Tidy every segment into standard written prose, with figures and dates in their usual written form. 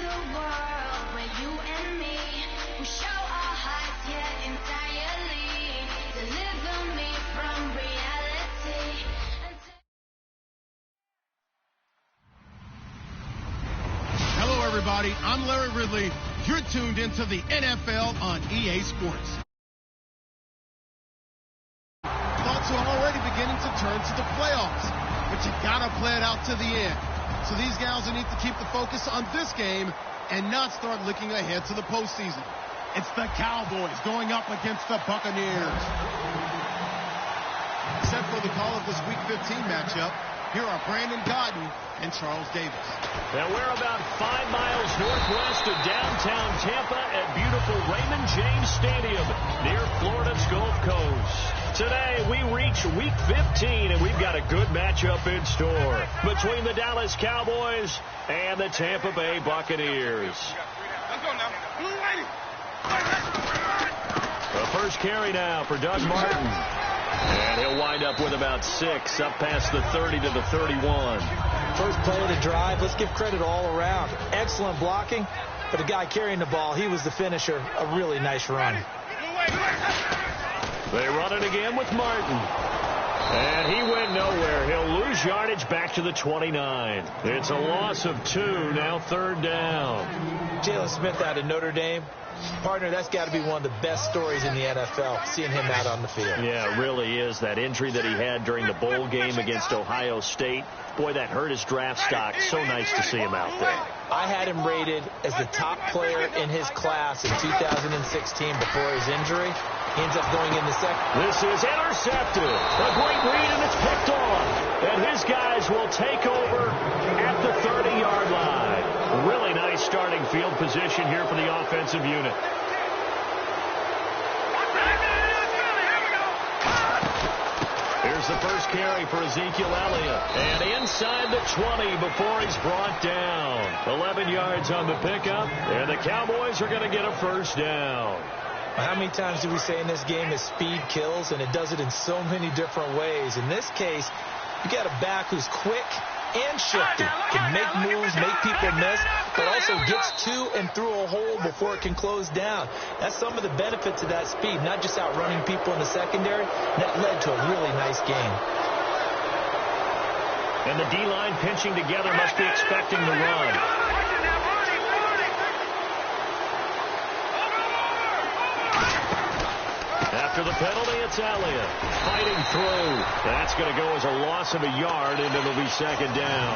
a world where you and me, we show our hearts yet entirely. Deliver me from reality. Hello, everybody. I'm Larry Ridley. You're tuned into the NFL on EA Sports. Thoughts are already beginning to turn to the playoffs, but you gotta play it out to the end. So these guys will need to keep the focus on this game and not start looking ahead to the postseason. It's the Cowboys going up against the Buccaneers. Set for the call of this Week 15 matchup, here are Brandon Godden and Charles Davis. Now we're about 5 miles northwest of downtown Tampa at beautiful Raymond James Stadium near Florida's Gulf Coast. Today we reach Week 15 and we've got a good matchup in store between the Dallas Cowboys and the Tampa Bay Buccaneers. The first carry now for Doug Martin. And he'll wind up with about 6, up past the 30 to the 31. First play of the drive, let's give credit all around. Excellent blocking, but the guy carrying the ball, he was the finisher. A really nice run. They run it again with Martin. And he went nowhere. He'll lose yardage back to the 29. It's a loss of 2, now third down. Jalen Smith out of Notre Dame. Partner, that's got to be one of the best stories in the NFL, seeing him out on the field. Yeah, it really is. That injury that he had during the bowl game against Ohio State, boy, that hurt his draft stock. So nice to see him out there. I had him rated as the top player in his class in 2016 before his injury. He ends up going in the second. This is intercepted. A great read, and it's picked off. And his guys will take over at the 30-yard line. Really nice starting field position here for the offensive unit. Here's the first carry for Ezekiel Elliott. And inside the 20 before he's brought down. 11 yards on the pickup. And the Cowboys are going to get a first down. How many times do we say in this game that speed kills, and it does it in so many different ways? In this case, you got a back who's quick and shifty, can make moves, make people miss, but also gets to and through a hole before it can close down. That's some of the benefits of that speed, not just outrunning people in the secondary. That led to a really nice game. And the D-line pinching together must be expecting the run. After the penalty, it's Elliott fighting through. That's going to go as a loss of a yard, and it'll be second down.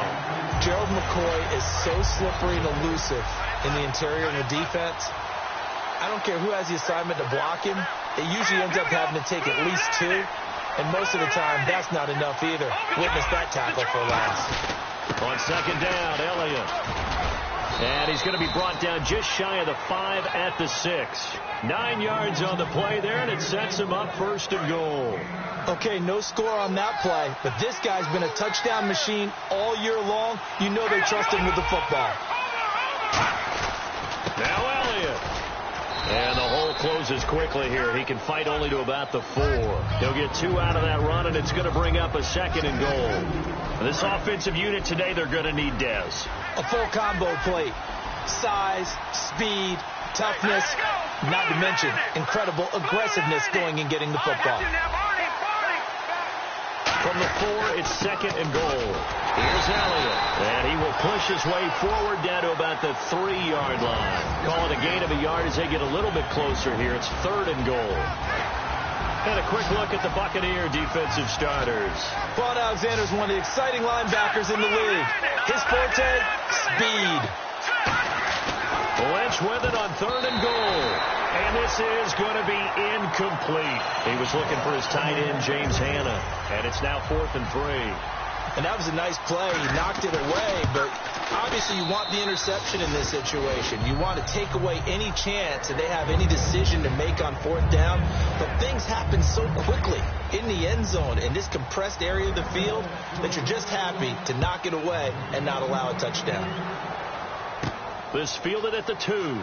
Gerald McCoy is so slippery and elusive in the interior of the defense. I don't care who has the assignment to block him. It usually ends up having to take at least 2, and most of the time, that's not enough either. Witness that tackle for last. On second down, Elliott. And he's going to be brought down just shy of the 5 at the 6. 9 yards on the play there, and it sets him up first and goal. Okay, no score on that play, but this guy's been a touchdown machine all year long. You know they trust him with the football. Now Elliott. And the hole closes quickly here. He can fight only to about the 4. He'll get 2 out of that run, and it's going to bring up a second and goal. This offensive unit today, they're going to need Dez. A full combo plate. Size, speed, toughness, not to mention incredible aggressiveness going and getting the football. From the 4, it's second and goal. Here's Elliott, and he will push his way forward down to about the 3-yard line. Call it a gain of a yard as they get a little bit closer here. It's third and goal. And a quick look at the Buccaneer defensive starters. Vaughn Alexander is one of the exciting linebackers in the league. His forte, speed. Lynch with it on third and goal. And this is going to be incomplete. He was looking for his tight end, James Hanna. And it's now 4th and 3. And that was a nice play. He knocked it away, but obviously you want the interception in this situation. You want to take away any chance that they have any decision to make on 4th down. But things happen so quickly in the end zone in this compressed area of the field that you're just happy to knock it away and not allow a touchdown. This fielded at the 2.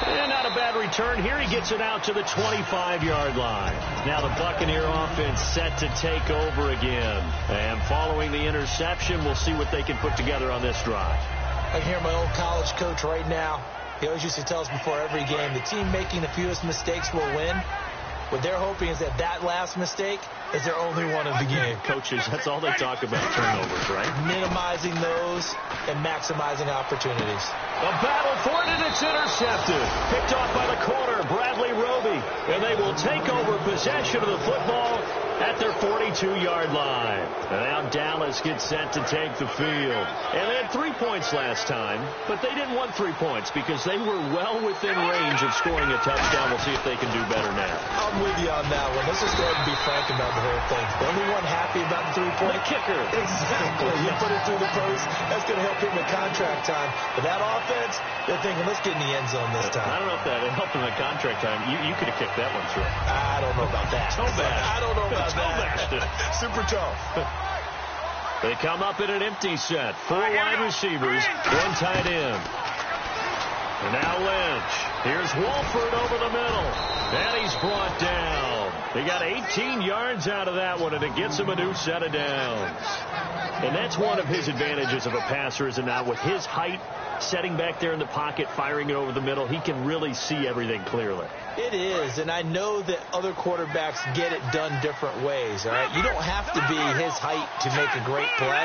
And not a bad return here. He gets it out to the 25-yard line. Now the Buccaneer offense set to take over again. And following the interception, we'll see what they can put together on this drive. I can hear my old college coach right now. He always used to tell us before every game, the team making the fewest mistakes will win. What they're hoping is that last mistake is their only one of the game. Coaches, that's all they talk about, turnovers, right? Minimizing those and maximizing opportunities. A battle for it, and it's intercepted. Picked off by the corner, Bradley Roby. And they will take over possession of the football at their 42-yard line. And now Dallas gets set to take the field. And they had 3 points last time, but they didn't want 3 points because they were well within range of scoring a touchdown. We'll see if they can do better now. I'm with you on that one. Let's just go ahead and be frank about the whole thing. The only one happy about the 3-point? The kicker. Exactly. You put it through the post. That's going to help him with contract time. But that offense, they're thinking, let's get in the end zone this time. I don't know if that helped him at contract time. You could have kicked that one through. I don't know about that. Toe bash. I don't know about that. Super tough. They come up in an empty set. 4 wide receivers, 1 tight end. And now Lynch. Here's Wolford over the middle. And he's brought down. He got 18 yards out of that one, and it gets him a new set of downs. And that's one of his advantages of a passer, is not with his height, setting back there in the pocket, firing it over the middle. He can really see everything clearly. It is, and I know that other quarterbacks get it done different ways, all right? You don't have to be his height to make a great play,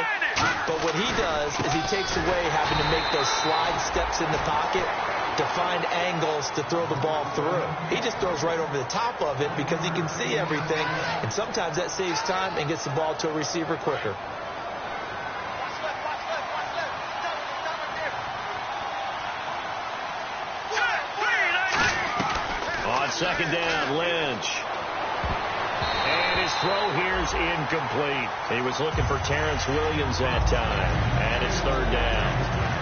but what he does is he takes away having to make those slide steps in the pocket to find angles to throw the ball through. He just throws right over the top of it because he can see everything, and sometimes that saves time and gets the ball to a receiver quicker. On second down, Lynch. And his throw here's incomplete. He was looking for Terrence Williams that time. And it's third down.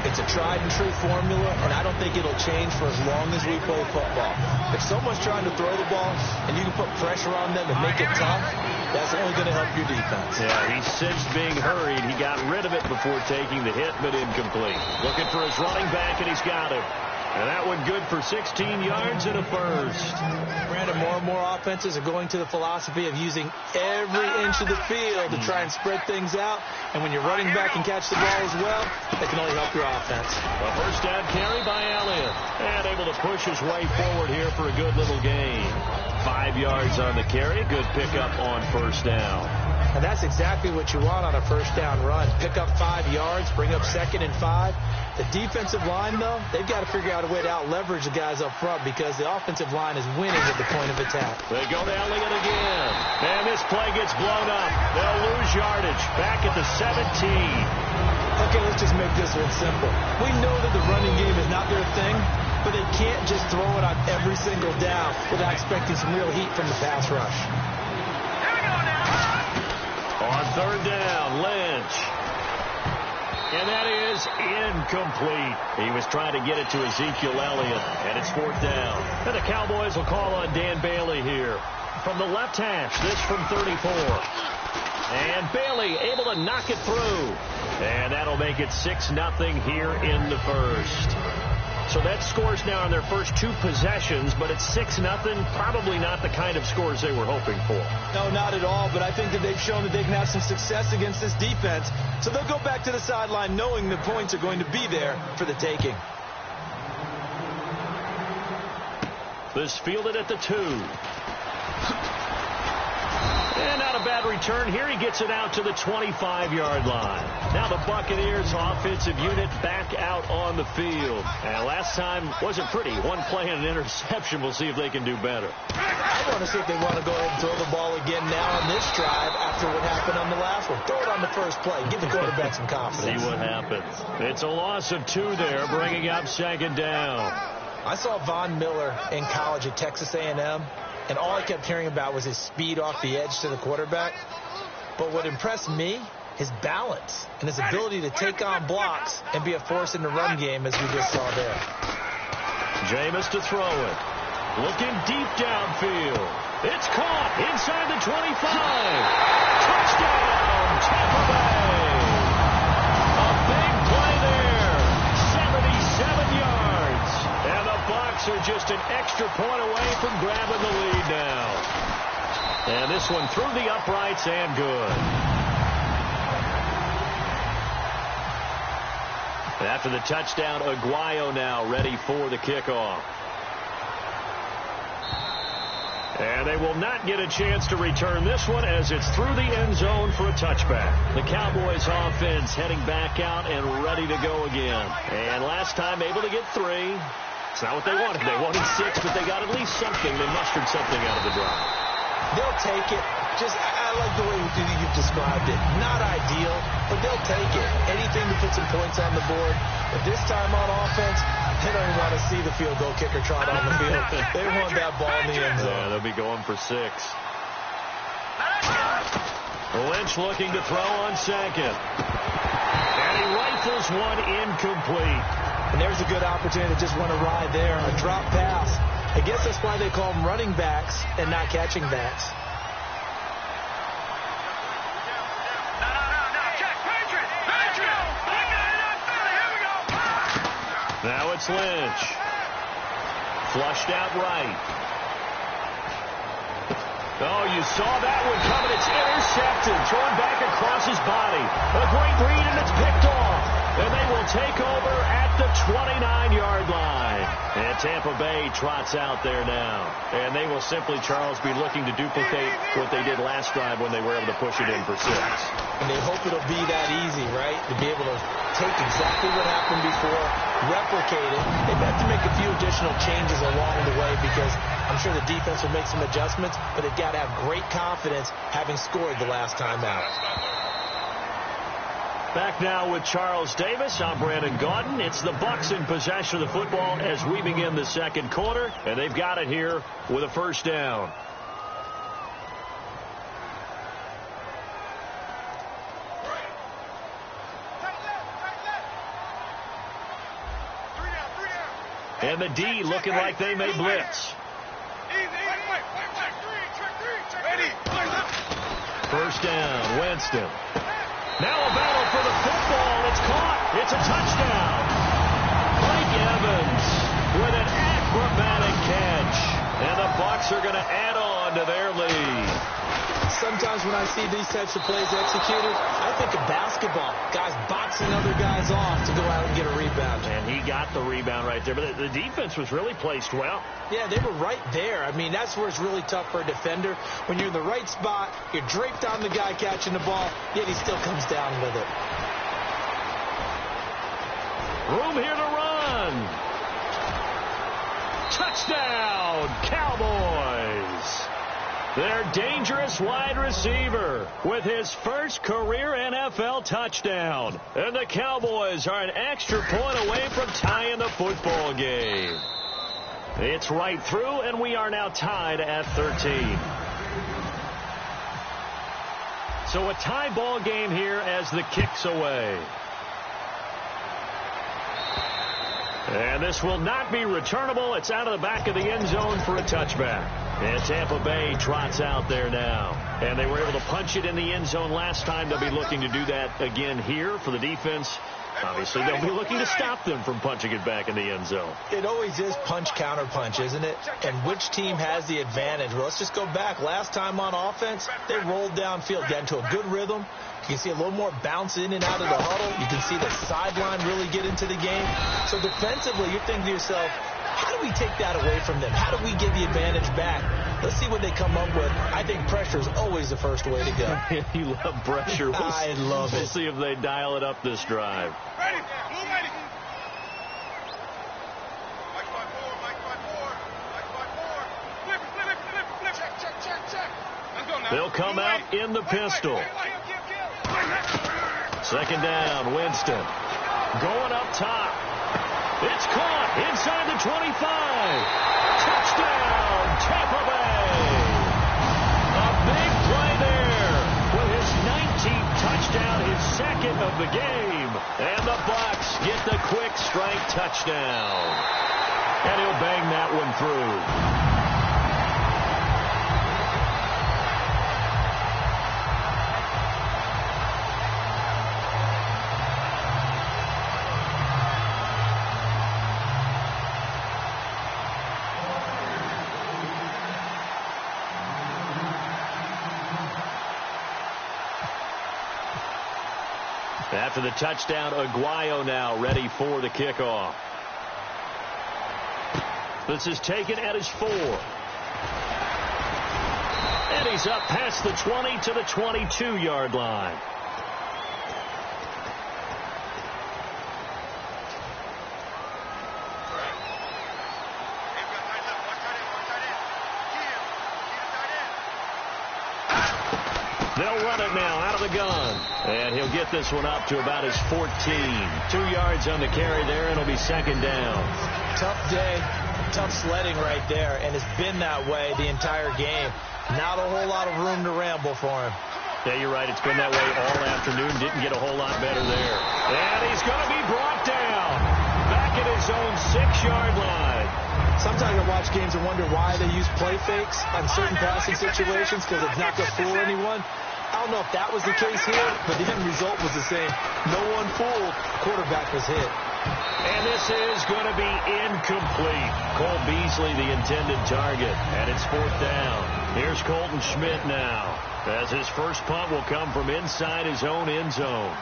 It's a tried-and-true formula, and I don't think it'll change for as long as we play football. If someone's trying to throw the ball and you can put pressure on them and make it tough, that's only going to help your defense. Yeah, he sensed being hurried. He got rid of it before taking the hit, but incomplete. Looking for his running back, and he's got him. And that one good for 16 yards and a first. Brandon, more and more offenses are going to the philosophy of using every inch of the field to try and spread things out. And when you're running back and catch the ball as well, that can only help your offense. A first down carry by Elliott. And able to push his way forward here for a good little gain. 5 yards on the carry. Good pickup on first down. And that's exactly what you want on a first down run. Pick up 5 yards, bring up 2nd and 5. The defensive line, though, they've got to figure out a way to out-leverage the guys up front because the offensive line is winning at the point of attack. They go to Elliott again. And this play gets blown up. They'll lose yardage. Back at the 17. Okay, let's just make this one simple. We know that the running game is not their thing, but they can't just throw it on every single down without expecting some real heat from the pass rush. On third down, Lynch. And that is incomplete. He was trying to get it to Ezekiel Elliott, and it's 4th down. And the Cowboys will call on Dan Bailey here. From the left hash, this from 34. And Bailey able to knock it through. And that'll make it 6-0 here in the first. So that scores now on their first 2 possessions, but it's 6-0. Probably not the kind of scores they were hoping for. No, not at all, but I think that they've shown that they can have some success against this defense. So they'll go back to the sideline knowing the points are going to be there for the taking. This fielded at the 2. And not a bad return here. He gets it out to the 25-yard line. Now the Buccaneers offensive unit back out on the field. And last time wasn't pretty. 1 play and an interception. We'll see if they can do better. I want to see if they want to go ahead and throw the ball again now on this drive after what happened on the last one. Throw it on the first play. Give the quarterback some confidence. See what happens. It's a loss of 2 there, bringing up 2nd down. I saw Von Miller in college at Texas A&M. And all I kept hearing about was his speed off the edge to the quarterback. But what impressed me, his balance and his ability to take on blocks and be a force in the run game as we just saw there. Jameis to throw it. Looking deep downfield. It's caught inside the 25. Touchdown, Tampa Bay. A big play there. 77 yards. And the Bucs are just an extra point away from grabbing the lead now. And this one through the uprights and good. After the touchdown, Aguayo now ready for the kickoff. And they will not get a chance to return this one as it's through the end zone for a touchback. The Cowboys offense heading back out and ready to go again. And last time able to get 3. It's not what they wanted. They wanted 6, but they got at least something. They mustered something out of the drive. They'll take it. I like the way you've described it. Not ideal, but they'll take it. Anything to put some points on the board. But this time on offense, they don't want to see the field goal kicker trot on the field. They want that ball in the end zone. Yeah, they'll be going for 6. Lynch looking to throw on second. And he rifles one incomplete. And there's a good opportunity to just want to ride there. A drop pass. I guess that's why they call them running backs and not catching backs. Now it's Lynch. Flushed out right. Oh, you saw that one coming. It's intercepted. Thrown back across his body. A great read, and it's picked off. And they will take over at the 29-yard line. And Tampa Bay trots out there now. And they will simply, Charles, be looking to duplicate what they did last drive when they were able to push it in for 6. And they hope it'll be that easy, right? To be able to take exactly what happened before, replicate it. They've had to make a few additional changes along the way because I'm sure the defense will make some adjustments, but they've got to have great confidence having scored the last time out. Back now with Charles Davis. I'm Brandon Gaudin. It's the Bucs in possession of the football as we begin the second quarter, and they've got it here with a first down. And the D looking like they may blitz. First down, Winston. Now a battle for the football. It's caught. It's a touchdown. Mike Evans with an acrobatic catch. And the Bucs are going to add on to their lead. Sometimes when I see these types of plays executed, I think of basketball. Guys boxing other guys off to go out and get a rebound. And he got the rebound right there. But the defense was really placed well. Yeah, they were right there. I mean, that's where it's really tough for a defender. When you're in the right spot, you're draped on the guy catching the ball, yet he still comes down with it. Room here to run. Touchdown, Cowboys. Their dangerous wide receiver with his first career NFL touchdown. And the Cowboys are an extra point away from tying the football game. It's right through, and we are now tied at 13. So a tie ball game here as the kick's away. And this will not be returnable. It's out of the back of the end zone for a touchback. And Tampa Bay trots out there now. And they were able to punch it in the end zone last time. They'll be looking to do that again here for the defense. Obviously, they'll be looking to stop them from punching it back in the end zone. It always is punch-counter-punch, isn't it? And which team has the advantage? Well, let's just go back. Last time on offense, they rolled downfield, got into a good rhythm. You can see a little more bounce in and out of the huddle. You can see the sideline really get into the game. So defensively, you're thinking to yourself, how do we take that away from them? How do we get the advantage back? Let's see what they come up with. I think pressure is always the first way to go. You love pressure. I love it. We'll see if they dial it up this drive. Ready. Blue ready. Mike 5-4. Mike 5-4. Mike 5-4. Flip. Check. Let's go now. They'll come out in the pistol. Second down, Winston. Going up top. It's caught inside the 25. Touchdown, Tampa Bay. A big play there with his 19th touchdown, his second of the game. And the Bucs get the quick strike touchdown. And he'll bang that one through. After the touchdown, Aguayo now ready for the kickoff. This is taken at his 4. And he's up past the 20 to the 22-yard line. They'll run it now out of the gun. And he'll get this one up to about his 14. 2 yards on the carry there, and it'll be second down. Tough day, tough sledding right there, and it's been that way the entire game. Not a whole lot of room to ramble for him. Yeah, you're right. It's been that way all afternoon. Didn't get a whole lot better there. And he's going to be brought down. Back at his own 6-yard line. Sometimes I watch games and wonder why they use play fakes on certain passing situations, because it's not going to fool anyone. I don't know if that was the case here, but the end result was the same. No one fooled. Quarterback was hit. And this is going to be incomplete. Cole Beasley, the intended target, and it's 4th down. Here's Colton Schmidt now, as his first punt will come from inside his own end zone.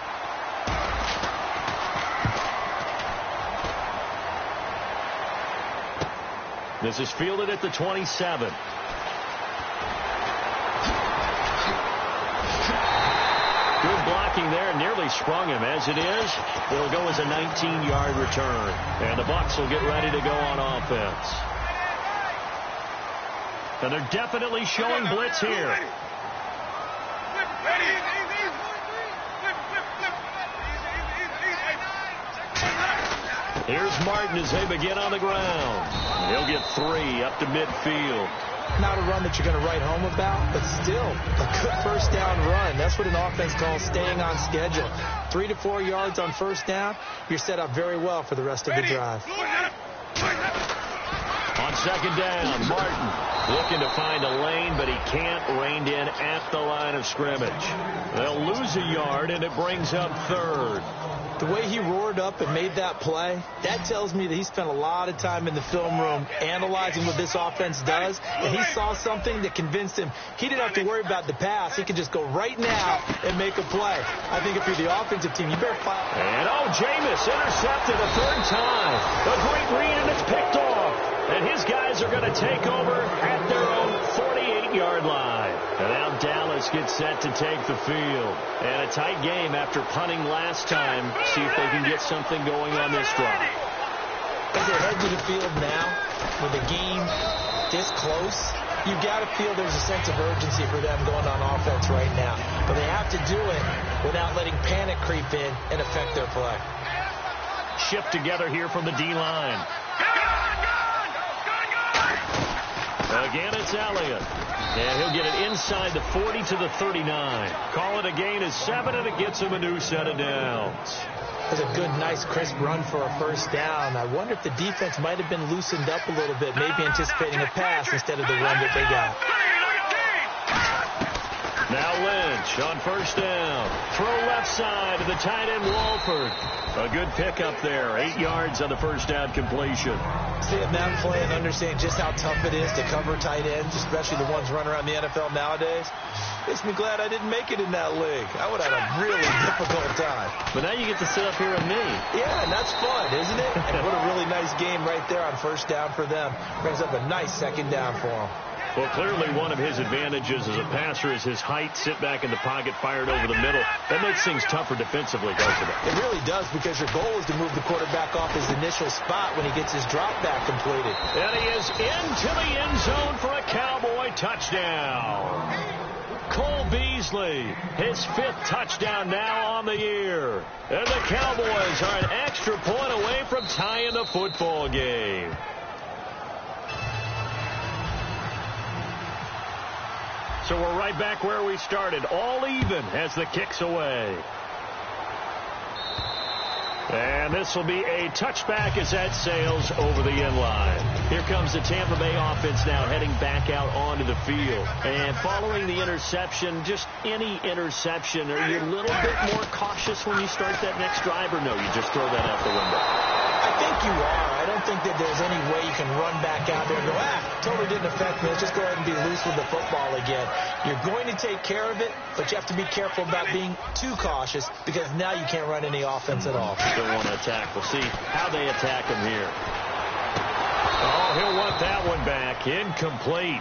This is fielded at the 27. Good blocking there, nearly sprung him. As it is, it'll go as a 19-yard return. And the Bucs will get ready to go on offense. And they're definitely showing blitz here. Here's Martin as they begin on the ground. He'll get 3 up to midfield. Not a run that you're going to write home about, but still a good first down run. That's what an offense calls staying on schedule. 3 to 4 yards on first down. You're set up very well for the rest of the drive. On second down, Martin looking to find a lane, but he can't. Reined in at the line of scrimmage. They'll lose a yard, and it brings up 3rd. The way he roared up and made that play, that tells me that he spent a lot of time in the film room analyzing what this offense does, and he saw something that convinced him he didn't have to worry about the pass. He could just go right now and make a play. I think if you're the offensive team, you better fire. And Jameis intercepted a 3rd time. A great read, and it's picked off. And his guys are going to take over at their own 48-yard line. And now Dallas gets set to take the field. And a tight game after punting last time. See if they can get something going on this drive. As they head to the field now, with the game this close, you've got to feel there's a sense of urgency for them going on offense right now. But they have to do it without letting panic creep in and affect their play. Shift together here from the D-line. Again, it's Elliott. And he'll get it inside the 40 to the 39. Call it a gain of 7, and it gets him a new set of downs. That's a good, nice, crisp run for a first down. I wonder if the defense might have been loosened up a little bit, maybe anticipating a pass instead of the run that they got. Now Lynch on first down. Throw left side to the tight end, Walford. A good pickup there. 8 yards on the first down completion. Seeing that play and understanding just how tough it is to cover tight ends, especially the ones running around the NFL nowadays, makes me glad I didn't make it in that league. I would have had a really difficult time. But now you get to sit up here with me. Yeah, and that's fun, isn't it? And what a really nice game right there on first down for them. Brings up a nice second down for them. Well, clearly one of his advantages as a passer is his height. Sit back in the pocket, fired over the middle. That makes things tougher defensively, doesn't it? It really does, because your goal is to move the quarterback off his initial spot when he gets his drop back completed. And he is into the end zone for a Cowboy touchdown. Cole Beasley, his 5th touchdown now on the year. And the Cowboys are an extra point away from tying the football game. So we're right back where we started, all even as the kick's away. And this will be a touchback as that sails over the end line. Here comes the Tampa Bay offense now heading back out onto the field. And following the interception, just any interception, are you a little bit more cautious when you start that next drive, or no, you just throw that out the window? I think you are. I don't don't think that there's any way you can run back out there and go, totally didn't affect me. Let's just go ahead and be loose with the football again. You're going to take care of it, but you have to be careful about being too cautious because now you can't run any offense at all. Still want to attack. We'll see how they attack him here. Oh, he'll want that one back. Incomplete.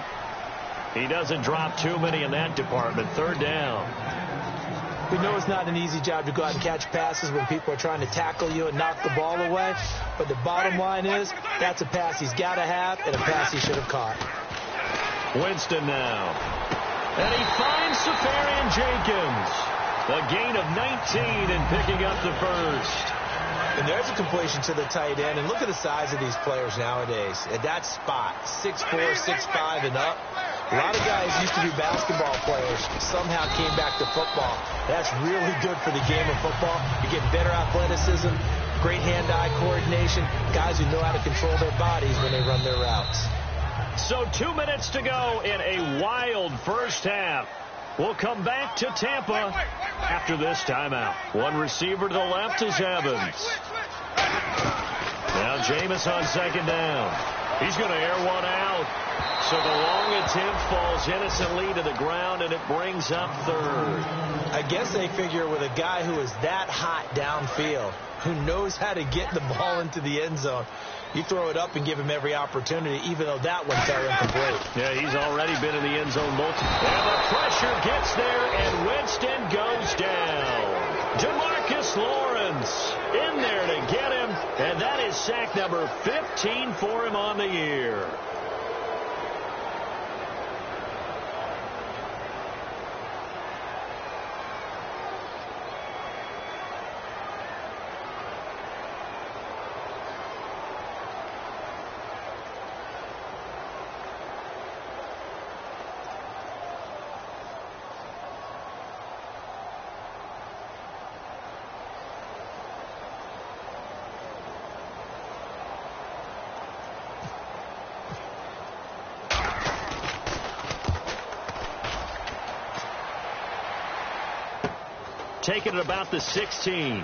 He doesn't drop too many in that department. Third down. We know it's not an easy job to go out and catch passes when people are trying to tackle you and knock the ball away. But the bottom line is that's a pass he's got to have and a pass he should have caught. Winston now. And he finds Safarian Jenkins. A gain of 19 and picking up the first. And there's a completion to the tight end. And look at the size of these players nowadays. At that spot, 6'4", 6'5", and up. A lot of guys used to be basketball players, somehow came back to football. That's really good for the game of football. You get better athleticism, great hand-eye coordination, guys who know how to control their bodies when they run their routes. So 2 minutes to go in a wild first half. We'll come back to Tampa after this timeout. One receiver to the left is Evans. Now Jameis on second down. He's going to air one out. So the long attempt falls innocently to the ground, and it brings up third. I guess they figure with a guy who is that hot downfield, who knows how to get the ball into the end zone, you throw it up and give him every opportunity, even though that one fell incomplete. Yeah, he's already been in the end zone multiple. And the pressure gets there, and Winston goes down. DeMarcus Lawrence in there to get him, and that is sack number 15 for him on the year. Taking it about the 16.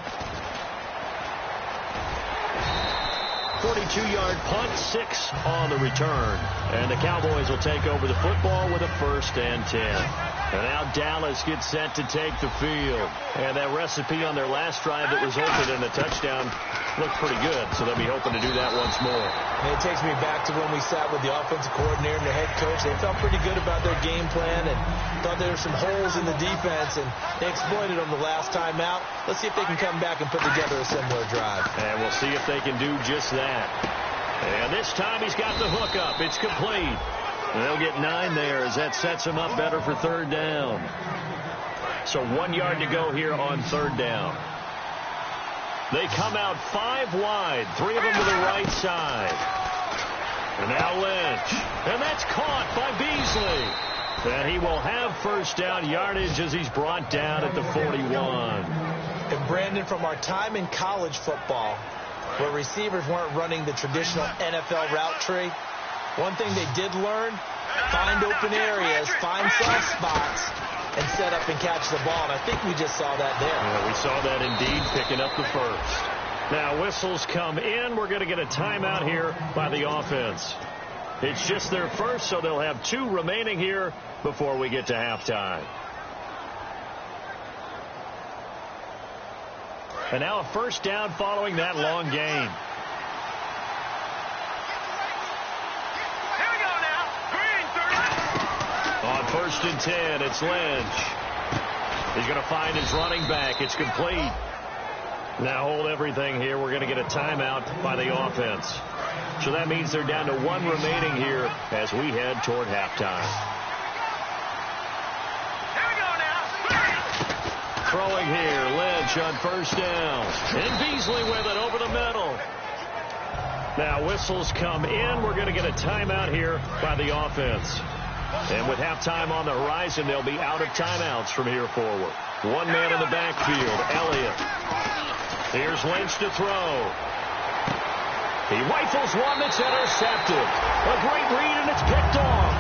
42-yard punt, 6 on the return. And the Cowboys will take over the football with a 1st and 10. And now Dallas gets set to take the field. And that recipe on their last drive that resulted in a touchdown looked pretty good. So they'll be hoping to do that once more. And it takes me back to when we sat with the offensive coordinator and the head coach. They felt pretty good about their game plan and thought there were some holes in the defense, and they exploited them the last time out. Let's see if they can come back and put together a similar drive. And we'll see if they can do just that. And this time he's got the hook up. It's complete. And they'll get 9 there as that sets him up better for 3rd down. So 1 yard to go here on 3rd down. They come out 5 wide, 3 of them to the right side. And now Lynch. And that's caught by Beasley. And he will have 1st down yardage as he's brought down at the 41. And Brandon, from our time in college football, where receivers weren't running the traditional NFL route tree, one thing they did learn, find open areas, find soft spots, and set up and catch the ball. And I think we just saw that there. Yeah, we saw that indeed, picking up the 1st. Now whistles come in. We're going to get a timeout here by the offense. It's just their 1st, so they'll have 2 remaining here before we get to halftime. And now a 1st down following that long gain. Here we go now. Green, 30. On 1st and 10, it's Lynch. He's going to find his running back. It's complete. Now hold everything here. We're going to get a timeout by the offense. So that means they're down to 1 remaining here as we head toward halftime. Here we go now. Throwing here, Lynch on 1st down. And Beasley with it over the middle. Now whistles come in. We're going to get a timeout here by the offense. And with halftime on the horizon, they'll be out of timeouts from here forward. 1 man in the backfield, Elliott. Here's Lynch to throw. He rifles one that's intercepted. A great read, and it's picked off.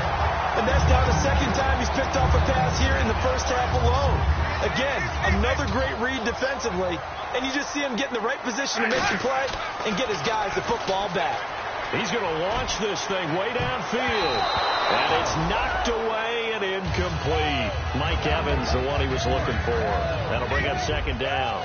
And that's now the 2nd time he's picked off a pass here in the 1st half alone. Again, another great read defensively, and you just see him get in the right position to make the play and get his guys the football back. He's going to launch this thing way downfield, and it's knocked away and incomplete. Mike Evans, the one he was looking for. That'll bring up second down.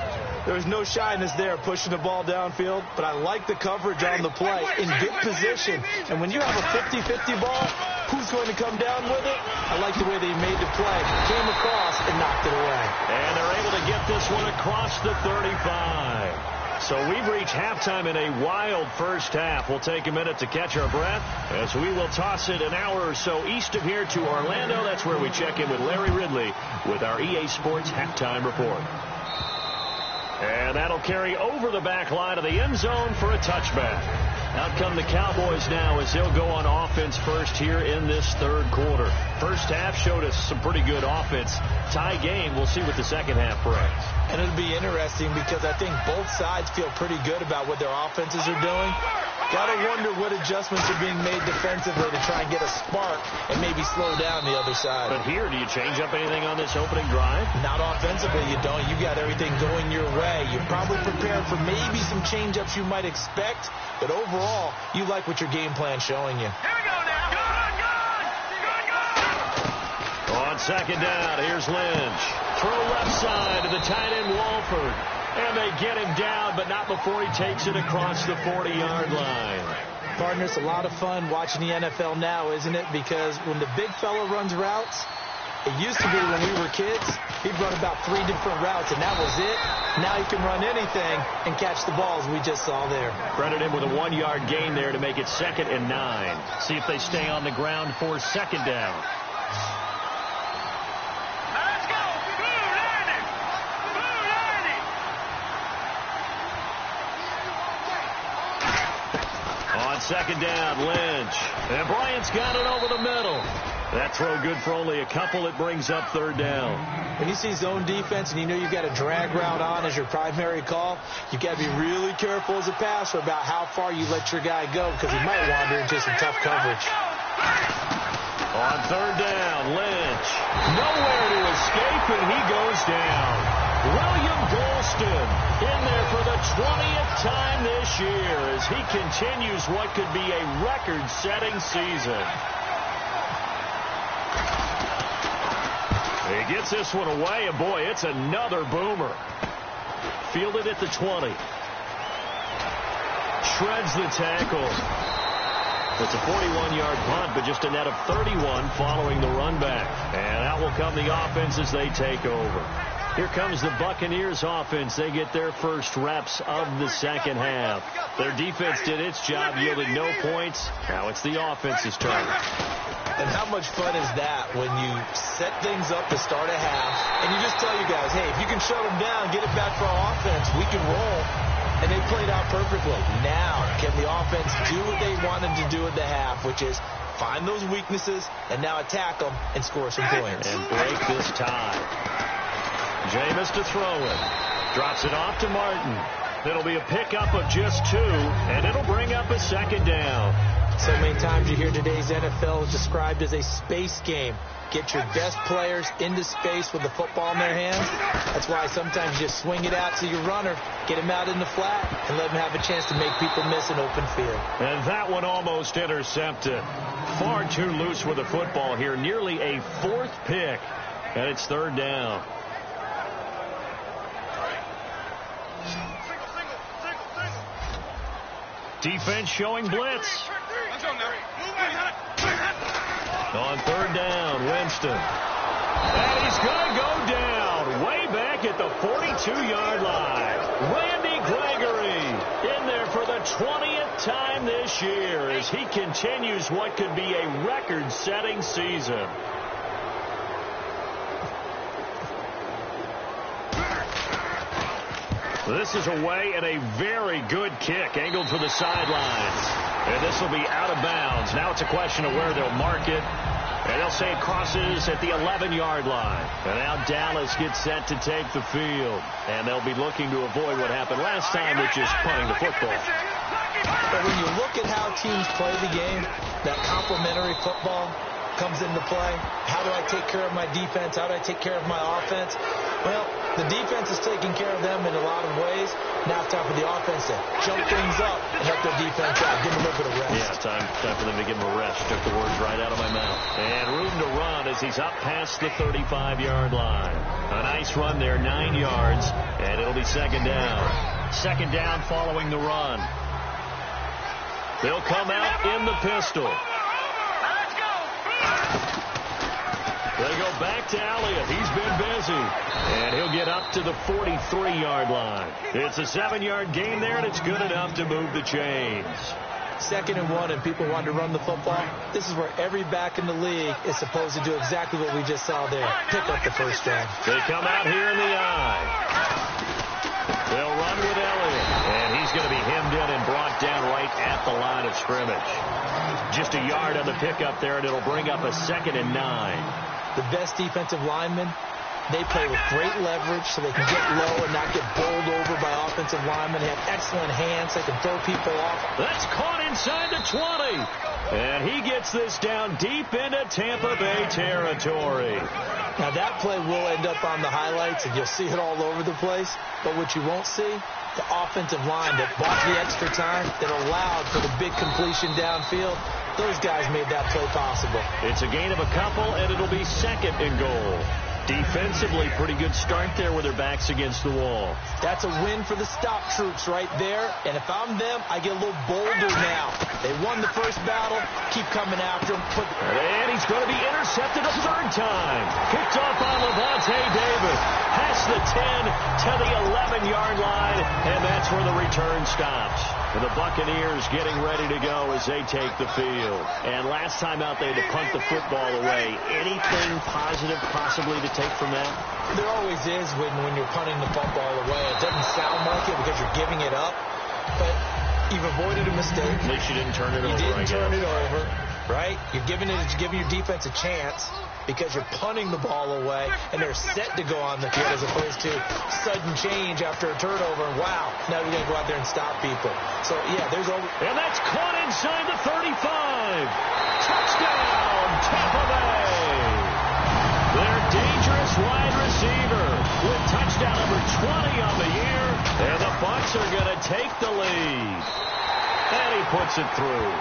There's no shyness there pushing the ball downfield, but I like the coverage on the play in good position. And when you have a 50-50 ball, who's going to come down with it? I like the way they made the play, came across, and knocked it away. And they're able to get this one across the 35. So we've reached halftime in a wild first half. We'll take a minute to catch our breath as we will toss it an hour or so east of here to Orlando. That's where we check in with Larry Ridley with our EA Sports halftime report. And that'll carry over the back line of the end zone for a touchback. Out come the Cowboys now as they'll go on offense first here in this third quarter. First half showed us some pretty good offense. Tie game. We'll see what the second half brings. And it'll be interesting because I think both sides feel pretty good about what their offenses are doing. Got to wonder what adjustments are being made defensively to try and get a spark and maybe slow down the other side. But here, do you change up anything on this opening drive? Not offensively, you don't. You got everything going your way. You're probably prepared for maybe some change-ups you might expect, but overall, you like what your game plan's showing you. Here we go now. Good. On second down, here's Lynch. Throw left side to the tight end Walford. And they get him down, but not before he takes it across the 40-yard line. Partner, it's a lot of fun watching the NFL now, isn't it? Because when the big fella runs routes, it used to be when we were kids, he'd run about 3 different routes, and that was it. Now he can run anything and catch the balls we just saw there. Credit him with a 1-yard gain there to make it 2nd and 9. See if they stay on the ground for second down. Let's go. Blue landing. On second down, Lynch. And Bryant's got it over the middle. That throw good for only a couple. It brings up third down. When you see zone defense and you know you've got a drag route on as your primary call, you've got to be really careful as a passer about how far you let your guy go because he might wander into some tough coverage. On third down, Lynch. Nowhere to escape, and he goes down. William Golston in there for the 20th time this year as he continues what could be a record-setting season. He gets this one away, and boy, it's another boomer. Fielded at the 20. Shreds the tackle. It's a 41-yard punt, but just a net of 31 following the run back. And out will come the offense as they take over. Here comes the Buccaneers offense. They get their first reps of the second half. Their defense did its job, yielded no points. Now it's the offense's turn. And how much fun is that when you set things up to start a half and you just tell you guys, hey, if you can shut them down, get it back for our offense, we can roll. And they played out perfectly. Now, can the offense do what they wanted to do at the half, which is find those weaknesses and now attack them and score some points. And break this tie. Jameis to throw it. Drops it off to Martin. It'll be a pickup of just 2, and it'll bring up a second down. So many times you hear today's NFL is described as a space game. Get your best players into space with the football in their hands. That's why sometimes you just swing it out to your runner, get him out in the flat, and let him have a chance to make people miss an open field. And that one almost intercepted. Far too loose with the football here. Nearly a 4th pick, and it's third down. Defense showing blitz. On third down, Winston. And he's going to go down way back at the 42-yard line. Randy Gregory in there for the 20th time this year as he continues what could be a record-setting season. This is away and a very good kick angled for the sidelines. And this will be out of bounds. Now it's a question of where they'll mark it. And they'll say it crosses at the 11-yard line. And now Dallas gets set to take the field. And they'll be looking to avoid what happened last time with just punting the football. But when you look at how teams play the game, that complementary football comes into play. How do I take care of my defense? How do I take care of my offense? Well, the defense is taking care of them in a lot of ways. Now it's time for the offense to jump things up and help their defense out. Give them a little bit of rest. Yeah, time for them to give him a rest. Took the words right out of my mouth. And room to run as he's up past the 35-yard line. A nice run there, 9 yards, and it'll be second down. Second down following the run. They'll come out in the pistol. They go back to Elliott. He's been busy. And he'll get up to the 43-yard line. It's a 7-yard gain there, and it's good enough to move the chains. 2nd and 1, and people want to run the football. This is where every back in the league is supposed to do exactly what we just saw there. Pick up the first down. They come out here in the eye. They'll run with Elliott. And he's going to be hemmed in and brought down right at the line of scrimmage. Just a yard on the pickup there, and it'll bring up a 2nd and 9. The best defensive linemen, they play with great leverage so they can get low and not get bowled over by offensive linemen. They have excellent hands. They can throw people off. That's caught inside the 20. And he gets this down deep into Tampa Bay territory. Now, that play will end up on the highlights, and you'll see it all over the place. But what you won't see, the offensive line that bought the extra time, that allowed for the big completion downfield, those guys made that play possible. It's a gain of a couple, and it'll be 2nd and goal. Defensively, pretty good start there with their backs against the wall. That's a win for the stop troops right there. And if I'm them, I get a little bolder now. They won the first battle. Keep coming after him. And he's going to be intercepted a 3rd time. Picked off on Levante David. Past the 10 to the 11-yard line. And that's where the return stops. And the Buccaneers getting ready to go as they take the field. And last time out, they had to punt the football away. Anything positive possibly to take from that? There always is when you're punting the football away. It doesn't sound like it because you're giving it up, but you've avoided a mistake. At least you didn't turn it over. You didn't turn it over, right? You're giving your defense a chance because you're punting the ball away, and they're set to go on the field as opposed to sudden change after a turnover. And wow, now we're going to go out there and stop people. So, yeah, there's over. And that's caught inside the 35. Touchdown, Tampa Bay. Their dangerous wide receiver with touchdown number 20 on the year. And the Bucs are going to take the lead. And he puts it through.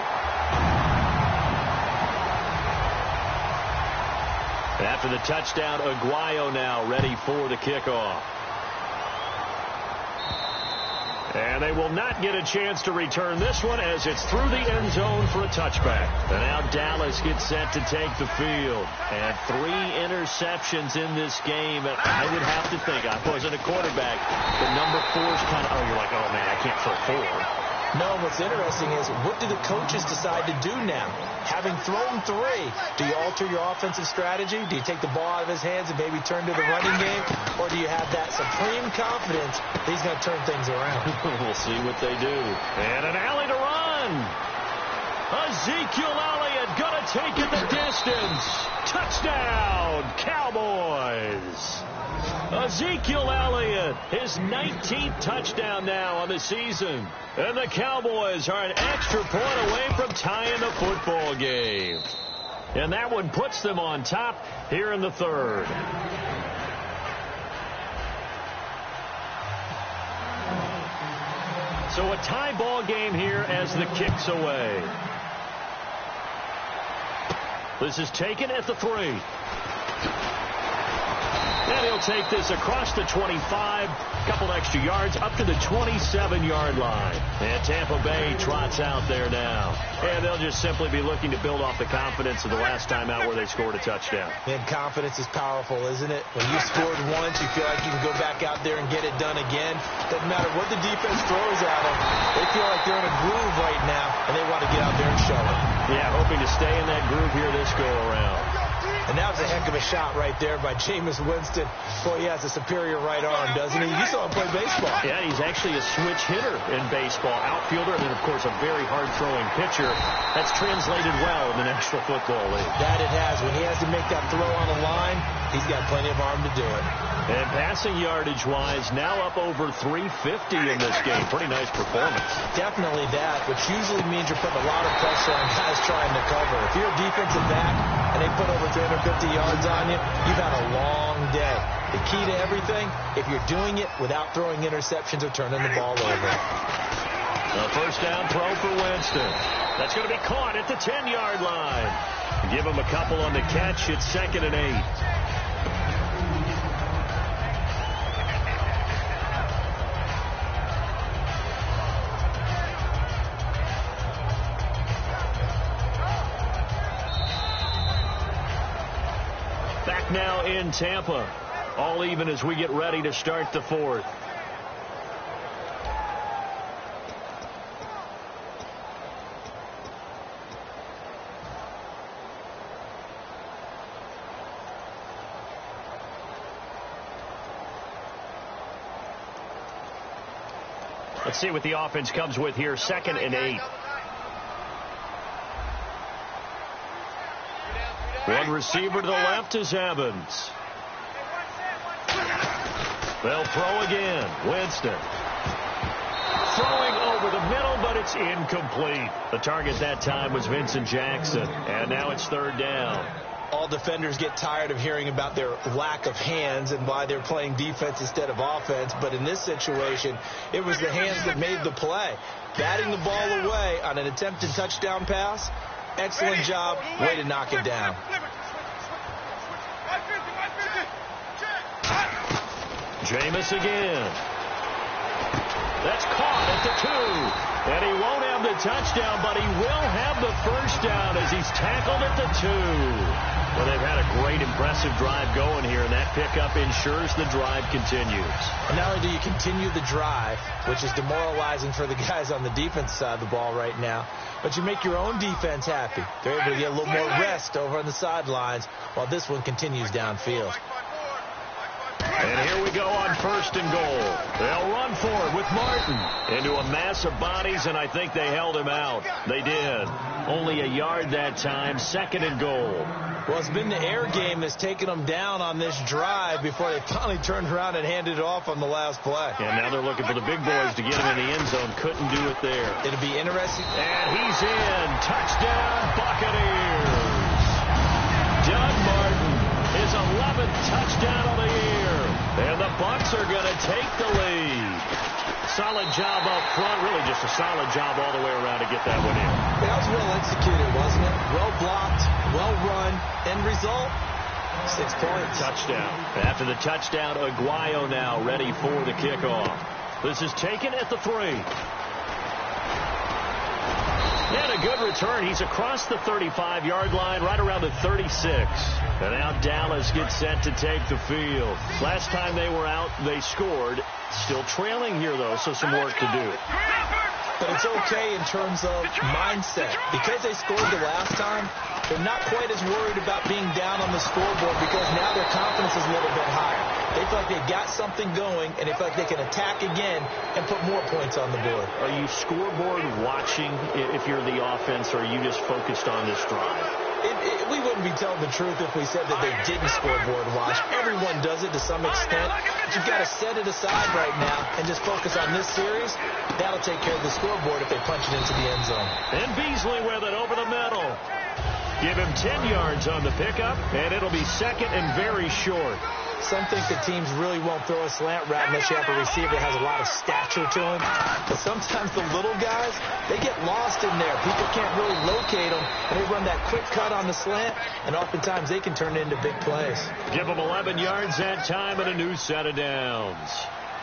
After the touchdown, Aguayo now ready for the kickoff. And they will not get a chance to return this one as it's through the end zone for a touchback. And now Dallas gets set to take the field. And 3 interceptions in this game. And I would have to think, I wasn't a quarterback, the number 4's kind of, you're like, oh man, I can't throw 4. No, what's interesting is what do the coaches decide to do now? Having thrown 3, do you alter your offensive strategy? Do you take the ball out of his hands and maybe turn to the running game? Or do you have that supreme confidence that he's going to turn things around? We'll see what they do. And an alley to run. Ezekiel Elliott going to take it the distance. Touchdown, Cowboys. Ezekiel Elliott, his 19th touchdown now on the season. And the Cowboys are an extra point away from tying the football game. And that one puts them on top here in the 3rd. So a tie ball game here as the kick's away. This is taken at the 3. And he'll take this across the 25, a couple extra yards, up to the 27-yard line. And Tampa Bay trots out there now. And they'll just simply be looking to build off the confidence of the last time out where they scored a touchdown. And confidence is powerful, isn't it? When you scored once, you feel like you can go back out there and get it done again. Doesn't matter what the defense throws at them. They feel like they're in a groove right now, and they want to get out there and show it. Yeah, hoping to stay in that groove here this go-around. And that was a heck of a shot right there by Jameis Winston. Boy, he has a superior right arm, doesn't he? You saw him play baseball. Yeah, he's actually a switch hitter in baseball. Outfielder, and then, of course, a very hard-throwing pitcher. That's translated well in the National Football League. That it has. When he has to make that throw on the line, he's got plenty of arm to do it. And passing yardage-wise, now up over 350 in this game. Pretty nice performance. Definitely that, which usually means you're putting a lot of pressure on guys trying to cover. If you're a defensive back and they put over 350 450 yards on you, you've had a long day. The key to everything, if you're doing it without throwing interceptions or turning the ball over. A first down throw for Winston. That's going to be caught at the 10-yard line. Give him a couple on the catch. It's 2nd and 8. Back now in Tampa. All even as we get ready to start the 4th. Let's see what the offense comes with here. 2nd and 8. One receiver to the left is Evans. They'll throw again. Winston. Throwing over the middle, but it's incomplete. The target that time was Vincent Jackson. And now it's 3rd down. All defenders get tired of hearing about their lack of hands and why they're playing defense instead of offense. But in this situation, it was the hands that made the play. Batting the ball away on an attempted touchdown pass. Excellent job. Way to knock it down. Jameis again. That's caught at the 2. And he won't have the touchdown, but he will have the first down as he's tackled at the 2. Well, they've had a great, impressive drive going here, and that pickup ensures the drive continues. And not only do you continue the drive, which is demoralizing for the guys on the defense side of the ball right now, but you make your own defense happy. They're able to get a little more rest over on the sidelines while this one continues downfield. And here we go on 1st and goal. They'll run for it with Martin into a mass of bodies, and I think they held him out. They did. Only a yard that time. 2nd and goal. Well, it's been the air game that's taken them down on this drive before they finally turned around and handed it off on the last play. And now they're looking for the big boys to get him in the end zone. Couldn't do it there. It'll be interesting. And he's in. Touchdown, Buccaneers. Doug Martin, his 11th touchdown of the year. And the Bucs are going to take the lead. Solid job up front. Really just a solid job all the way around to get that one in. That was well executed, wasn't it? Well blocked, well run. End result, 6 points. Touchdown. After the touchdown, Aguayo now ready for the kickoff. This is taken at the 3. And a good return. He's across the 35-yard line, right around the 36. And now Dallas gets set to take the field. Last time they were out, they scored. Still trailing here, though, so some work to do. But it's okay in terms of mindset. Because they scored the last time, they're not quite as worried about being down on the scoreboard because now their confidence is a little bit higher. They feel like they've got something going, and they feel like they can attack again and put more points on the board. Are you scoreboard watching if you're the offense, or are you just focused on this drive? We wouldn't be telling the truth if we said that they didn't scoreboard watch. Everyone does it to some extent. But you've got to set it aside right now and just focus on this series. That'll take care of the scoreboard if they punch it into the end zone. And Beasley with it over the middle. Give him 10 yards on the pickup, and it'll be 2nd and very short. Some think that teams really won't throw a slant route unless you have a receiver that has a lot of stature to him. But sometimes the little guys, they get lost in there. People can't really locate them, and they run that quick cut on the slant, and oftentimes they can turn it into big plays. Give them 11 yards that time and a new set of downs.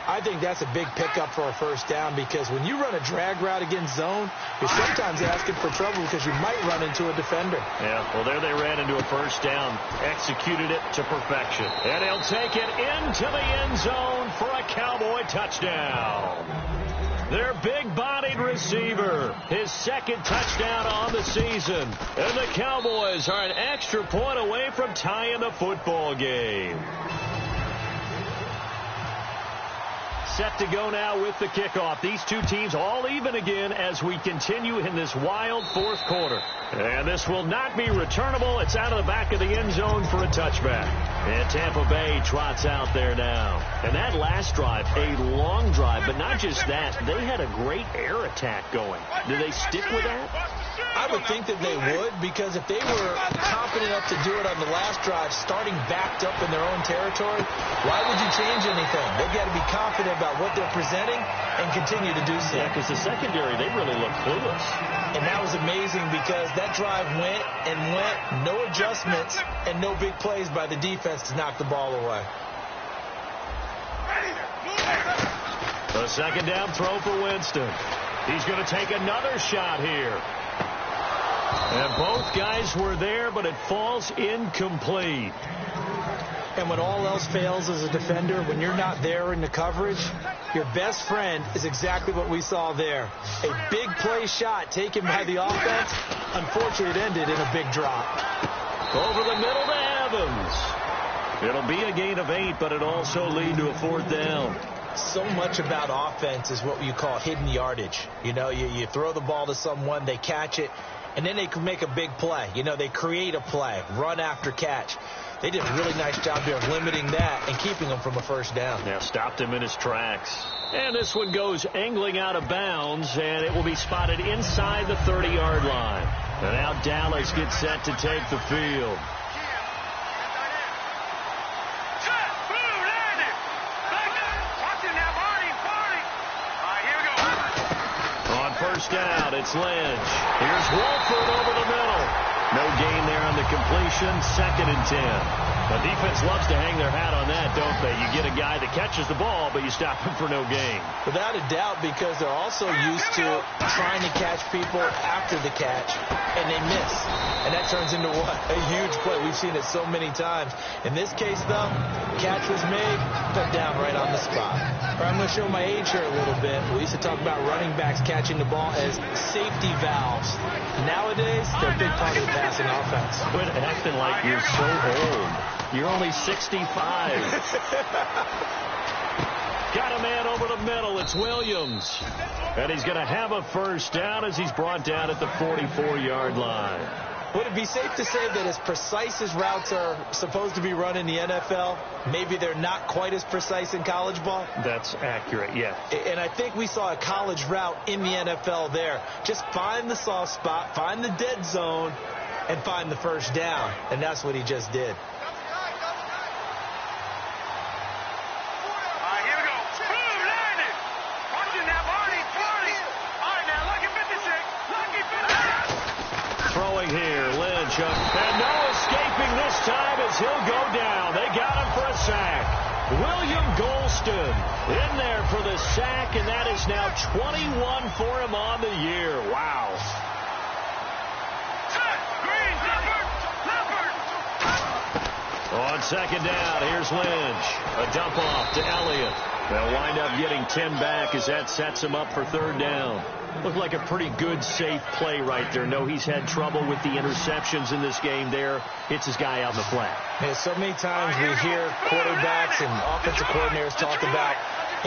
I think that's a big pickup for a first down because when you run a drag route against zone, you're sometimes asking for trouble because you might run into a defender. Yeah, well, there they ran into a first down, executed it to perfection. And he'll take it into the end zone for a Cowboy touchdown. Their big-bodied receiver, his 2nd touchdown on the season. And the Cowboys are an extra point away from tying the football game. Set to go now with the kickoff. These two teams all even again as we continue in this wild 4th quarter. And this will not be returnable. It's out of the back of the end zone for a touchback. And Tampa Bay trots out there now. And that last drive, a long drive, but not just that. They had a great air attack going. Do they stick with that? I would think that they would, because if they were confident enough to do it on the last drive, starting backed up in their own territory, why would you change anything? They've got to be confident about what they're presenting and continue to do so. Yeah, because the secondary, they really look clueless. And that was amazing because that drive went and went, no adjustments and no big plays by the defense to knock the ball away. A second down throw for Winston. He's going to take another shot here. And both guys were there, but it falls incomplete. And when all else fails as a defender, when you're not there in the coverage, your best friend is exactly what we saw there. A big play shot taken by the offense. Unfortunately, it ended in a big drop. Over the middle to Evans. It'll be a gain of 8, but it also lead to a 4th down. So much about offense is what you call hidden yardage. You know, you throw the ball to someone, they catch it, and then they can make a big play. You know, they create a play, run after catch. They did a really nice job there of limiting that and keeping him from a first down. Now stopped him in his tracks. And this one goes angling out of bounds, and it will be spotted inside the 30-yard line. And now Dallas gets set to take the field. First down, it's Lynch. Here's Wolford over the middle. No gain there on the completion. 2nd and 10. The defense loves to hang their hat on that, don't they? You get a guy that catches the ball, but you stop him for no gain. Without a doubt, because they're also used to trying to catch people after the catch, and they miss. And that turns into what? A huge play. We've seen it so many times. In this case, though, catch was made, put down right on the spot. I'm going to show my age here a little bit. We used to talk about running backs catching the ball as safety valves. Nowadays, they're a big part of the passing offense. Quit acting like you're so old. You're only 65. Got a man over the middle. It's Williams. And he's going to have a first down as he's brought down at the 44-yard line. Would it be safe to say that as precise as routes are supposed to be run in the NFL, maybe they're not quite as precise in college ball? That's accurate, yeah. And I think we saw a college route in the NFL there. Just find the soft spot, find the dead zone, and find the first down. And that's what he just did. Throwing here, Lynch, and no escaping this time as he'll go down. They got him for a sack. William Golston in there for the sack, and that is now 21 for him on the year. Wow. On second down, here's Lynch. A dump off to Elliott. They'll wind up getting 10 back as that sets him up for 3rd down. Looked like a pretty good, safe play right there. No, he's had trouble with the interceptions in this game there. Hits his guy out in the flat. Yeah, so many times we hear quarterbacks and offensive coordinators talk about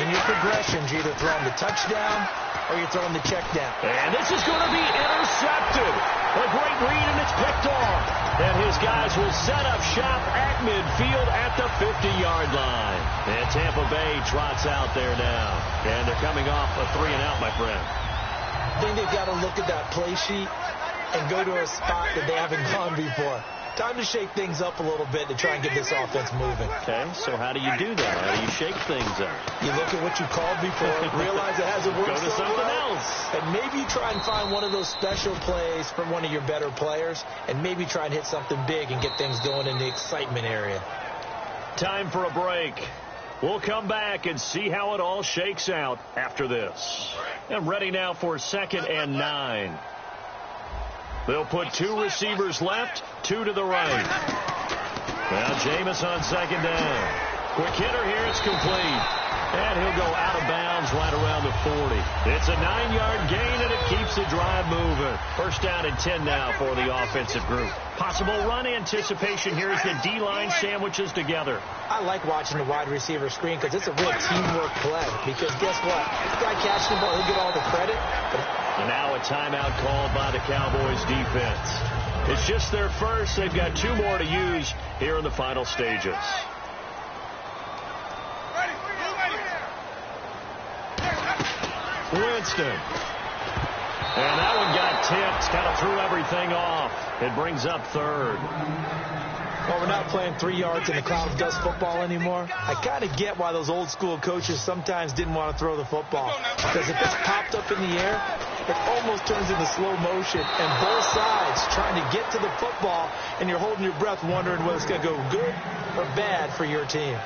in your progressions, you're either throwing the touchdown or you're throwing the check down. And this is going to be intercepted. A great read, and it's picked off. And his guys will set up shop at midfield at the 50-yard line. And Tampa Bay trots out there now. And they're coming off a 3-and-out, my friend. I think they've got to look at that play sheet and go to a spot that they haven't gone before. Time to shake things up a little bit to try and get this offense moving. Okay, so how do you do that? How do you shake things up? You look at what you called before, realize it hasn't worked. Go to so something well, else. and maybe try and find one of those special plays from one of your better players, and maybe try and hit something big and get things going in the excitement area. Time for a break. We'll come back and see how it all shakes out after this. And ready now for 2nd and 9. They'll put 2 receivers left, 2 to the right. Now Jameis on 2nd down. Quick hitter here, it's complete. And he'll go out of bounds right around the 40. It's a 9-yard gain, and it keeps the drive moving. First down and 10 now for the offensive group. Possible run anticipation here as the D-line sandwiches together. I like watching the wide receiver screen because it's a real teamwork play. Because guess what? This guy catching the ball, he'll get all the credit. And now a timeout called by the Cowboys defense. It's just their first. They've got 2 more to use here in the final stages. Winston. And that one got tipped. Kind of threw everything off. It brings up third. Well, we're not playing 3 yards in a cloud of dust football anymore. I kind of get why those old school coaches sometimes didn't want to throw the football. Because if it's popped up in the air, it almost turns into slow motion. And both sides trying to get to the football, and you're holding your breath wondering whether it's going to go good or bad for your team.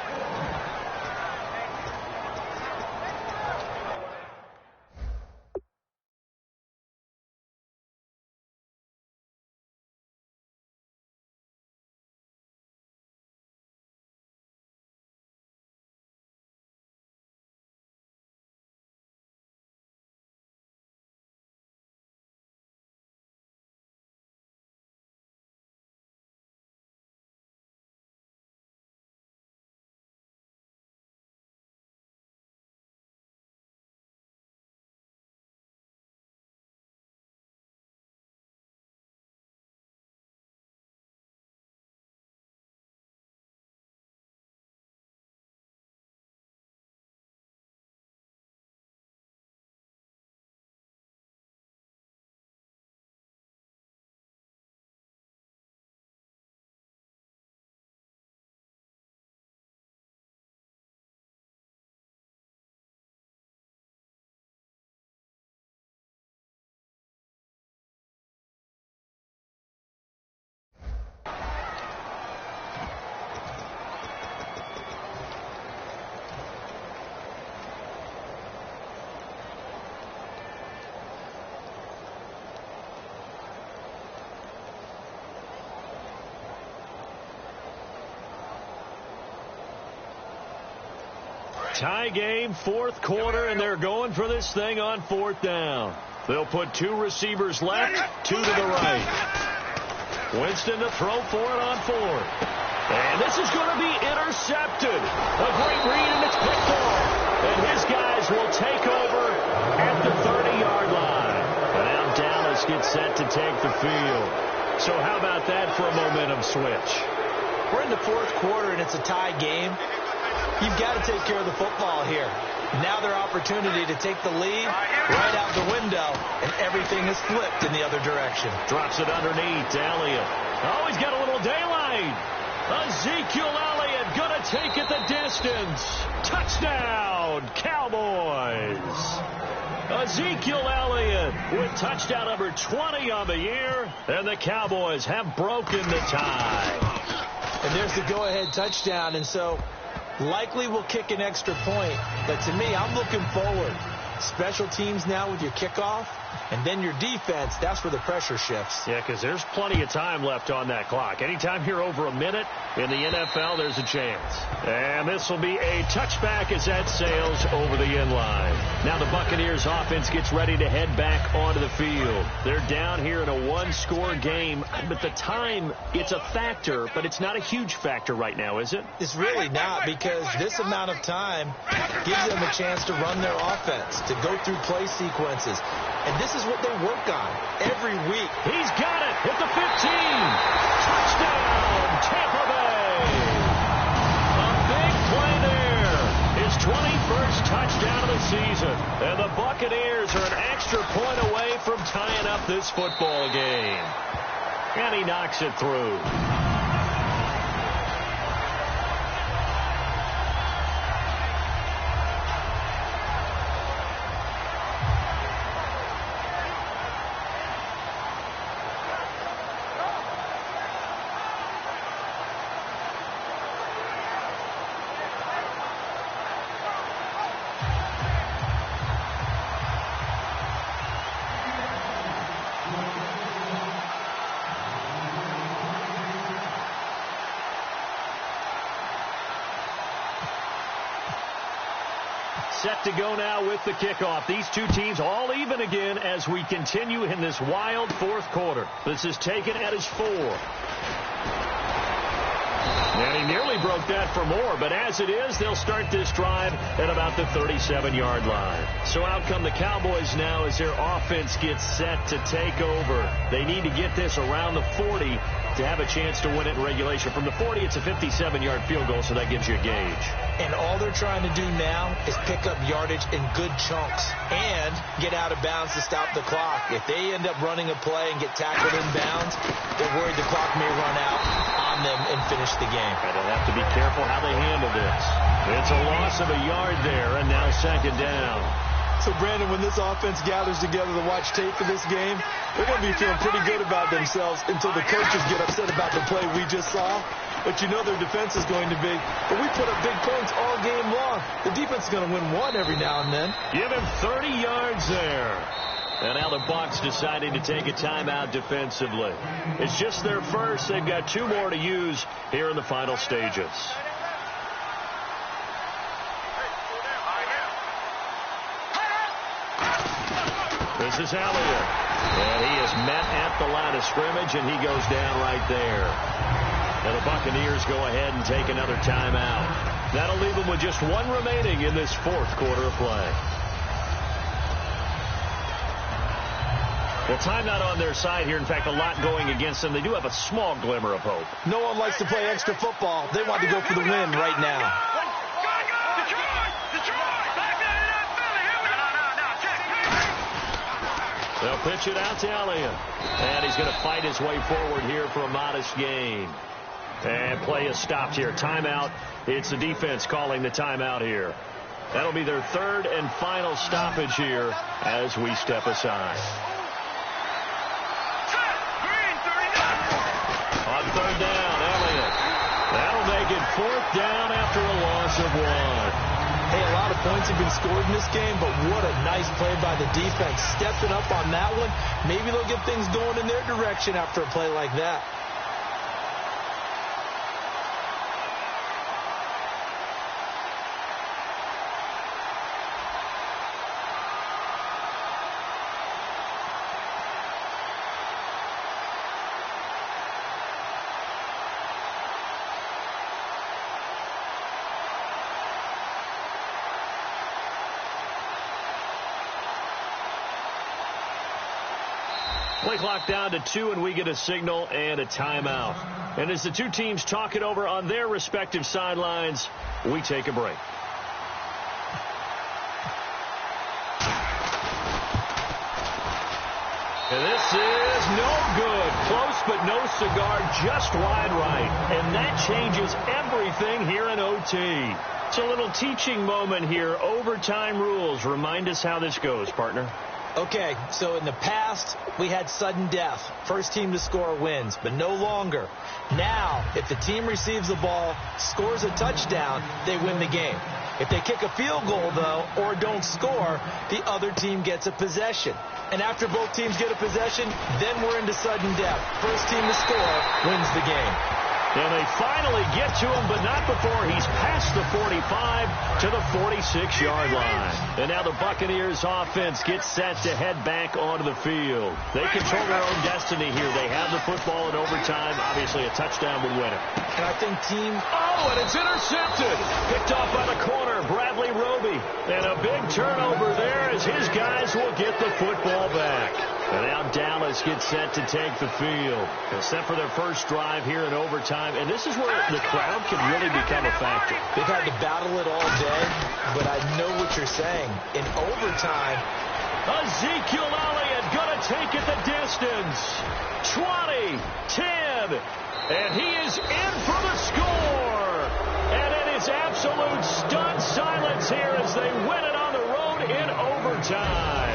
Tie game, fourth quarter, and they're going for this thing on fourth down. They'll put 2 receivers left, 2 to the right. Winston to throw for it on fourth. And this is going to be intercepted. A great read, and it's picked off. And his guys will take over at the 30-yard line. And now Dallas gets set to take the field. So how about that for a momentum switch? We're in the fourth quarter, and it's a tie game. You've got to take care of the football here. Now their opportunity to take the lead right out the window, and everything is flipped in the other direction. Drops it underneath to Elliott. Oh, he's got a little daylight. Ezekiel Elliott going to take it the distance. Touchdown, Cowboys. Ezekiel Elliott with touchdown number 20 on the year, and the Cowboys have broken the tie. And there's the go-ahead touchdown, and so likely will kick an extra point. But to me, I'm looking forward. Special teams now with your kickoff, and then your defense, that's where the pressure shifts. Yeah, because there's plenty of time left on that clock. Anytime you're over a minute in the NFL, there's a chance. And this will be a touchback as that sails over the end line. Now the Buccaneers offense gets ready to head back onto the field. They're down here in a one-score game, but the time, it's a factor, but it's not a huge factor right now, is it? It's really not, because this amount of time gives them a chance to run their offense, to go through play sequences. And this is what they work on every week. He's got it at the 15. Touchdown, Tampa Bay. A big play there. His 21st touchdown of the season. And the Buccaneers are an extra point away from tying up this football game. And he knocks it through. Set to go now with the kickoff. These two teams all even again as we continue in this wild fourth quarter. This is taken at his 4. And he nearly broke that for more, but as it is, they'll start this drive at about the 37-yard line. So out come the Cowboys now as their offense gets set to take over. They need to get this around the 40 to have a chance to win it in regulation. From the 40, it's a 57-yard field goal, so that gives you a gauge. And all they're trying to do now is pick up yardage in good chunks and get out of bounds to stop the clock. If they end up running a play and get tackled in bounds, they're worried the clock may run out on them and finish the game. And they'll have to be careful how they handle this. It's a loss of a yard there, and now second down. So, Brandon, when this offense gathers together to watch tape for this game, they're going to be feeling pretty good about themselves until the coaches get upset about the play we just saw. But you know their defense is going to be. But we put up big points all game long. The defense is going to win one every now and then. Give him 30 yards there. And now the Bucs deciding to take a timeout defensively. It's just their first. They've got 2 more to use here in the final stages. This is Elliott. And he is met at the line of scrimmage, and he goes down right there. And the Buccaneers go ahead and take another timeout. That'll leave them with just 1 remaining in this 4th quarter of play. Well, timeout on their side here. In fact, a lot going against them. They do have a small glimmer of hope. No one likes to play extra football. They want to go for the win right now. They'll pitch it out to Elliott. And he's going to fight his way forward here for a modest gain. And play is stopped here. Timeout. It's the defense calling the timeout here. That'll be their 3rd and final stoppage here as we step aside. On 3rd down, Elliott. That'll make it 4th down after a loss of 1. Hey, a lot of points have been scored in this game, but what a nice play by the defense. Stepping up on that one. Maybe they'll get things going in their direction after a play like that. Play clock down to 2, and we get a signal and a timeout. And as the 2 teams talk it over on their respective sidelines, we take a break. And this is no good. Close, but no cigar, just wide right. And that changes everything here in OT. It's a little teaching moment here. Overtime rules. Remind us how this goes, partner. Okay, so in the past, we had sudden death. First team to score wins, but no longer. Now, if the team receives the ball, scores a touchdown, they win the game. If they kick a field goal, though, or don't score, the other team gets a possession. And after both teams get a possession, then we're into sudden death. First team to score wins the game. And they finally get to him, but not before he's past the 45 to the 46-yard line. And now the Buccaneers offense gets set to head back onto the field. They control their own destiny here. They have the football in overtime. Obviously, a touchdown would win it. And I think Oh, and it's intercepted. Picked off by the corner, Bradley Roby. And a big turnover there as his guys will get the football back. And now Dallas gets set to take the field. They're set for their first drive here in overtime. And this is where the crowd can really become a factor. They've had to battle it all day, but I know what you're saying. In overtime, Ezekiel Elliott going to take it the distance. 20, 10, and he is in for the score. And it is absolute stunned silence here as they win it on the road in overtime.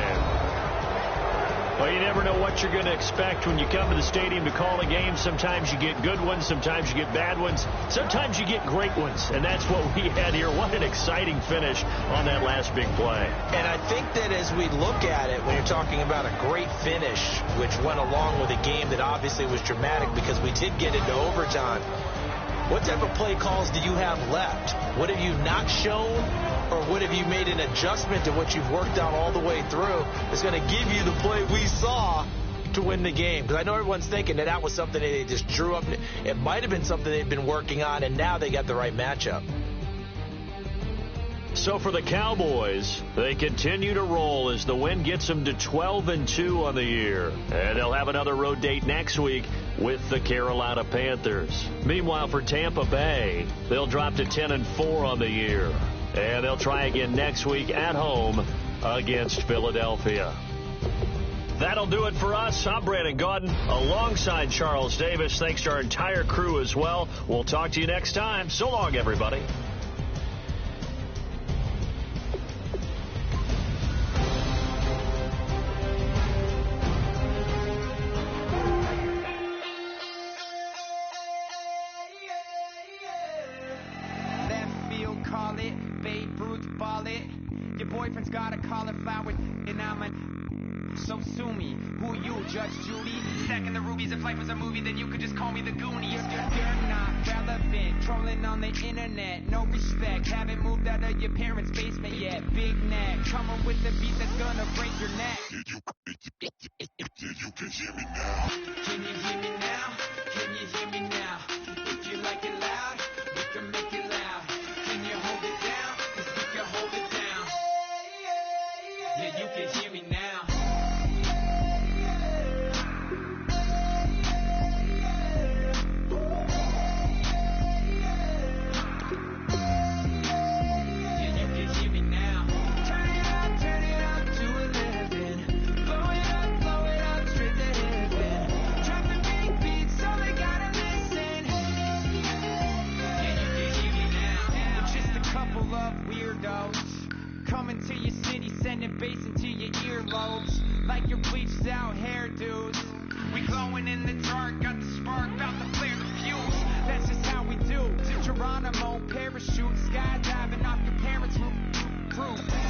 Well, you never know what you're going to expect when you come to the stadium to call a game. Sometimes you get good ones. Sometimes you get bad ones. Sometimes you get great ones. And that's what we had here. What an exciting finish on that last big play. And I think that as we look at it, when you're talking about a great finish, which went along with a game that obviously was dramatic because we did get into overtime, what type of play calls do you have left? What have you not shown? Or what have you made an adjustment to what you've worked on all the way through that's going to give you the play we saw to win the game? Because I know everyone's thinking that was something that they just drew up. It might have been something they've been working on, and now they got the right matchup. So for the Cowboys, they continue to roll as the win gets them to 12-2 on the year. And they'll have another road date next week with the Carolina Panthers. Meanwhile, for Tampa Bay, they'll drop to 10-4 on the year. And they'll try again next week at home against Philadelphia. That'll do it for us. I'm Brandon Gaudin alongside Charles Davis. Thanks to our entire crew as well. We'll talk to you next time. So long, everybody. Call it, Babe Ruth ball it. Your boyfriend's got a cauliflower, and I'm a. So sue me. Who you, Judge Judy? Stacking the rubies. If life was a movie, then you could just call me the Goonies. You're not relevant. Trolling on the internet. No respect. Haven't moved out of your parents' basement yet. Big neck. Coming with the beat that's gonna break your neck. You can hear me now. Can you hear me now? Can you hear me now? If you like it loud, we can make it loud. Can you hold it down? 'Cause we can hold it down. Yeah, you can hear me now. Yeah, you can hear me now. Turn it up to 11. Blow it up straight to heaven. Dropping big beats, so they gotta listen. Yeah, you can hear me now. We're just a couple of weirdos coming to your city, sending bass into your earlobes like your bleached out hairdos. We glowing in the dark, got the spark, about to flare the fuse. That's just how we do. Geronimo, parachute, skydiving off your parents' roof.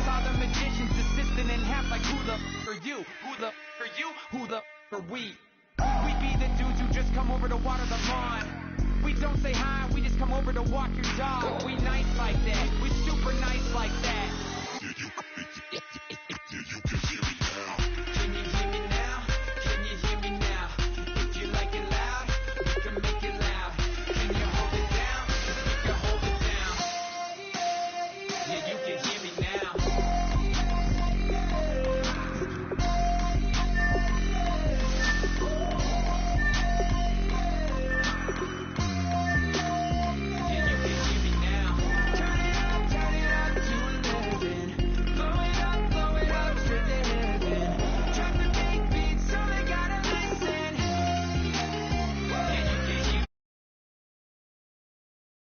Saw the magician's assistant in half like who the are you? Who the are you? Who the are we? We be the dudes who just come over to water the lawn. We don't say hi, we just come over to walk your dog. We nice like that, we super nice like that.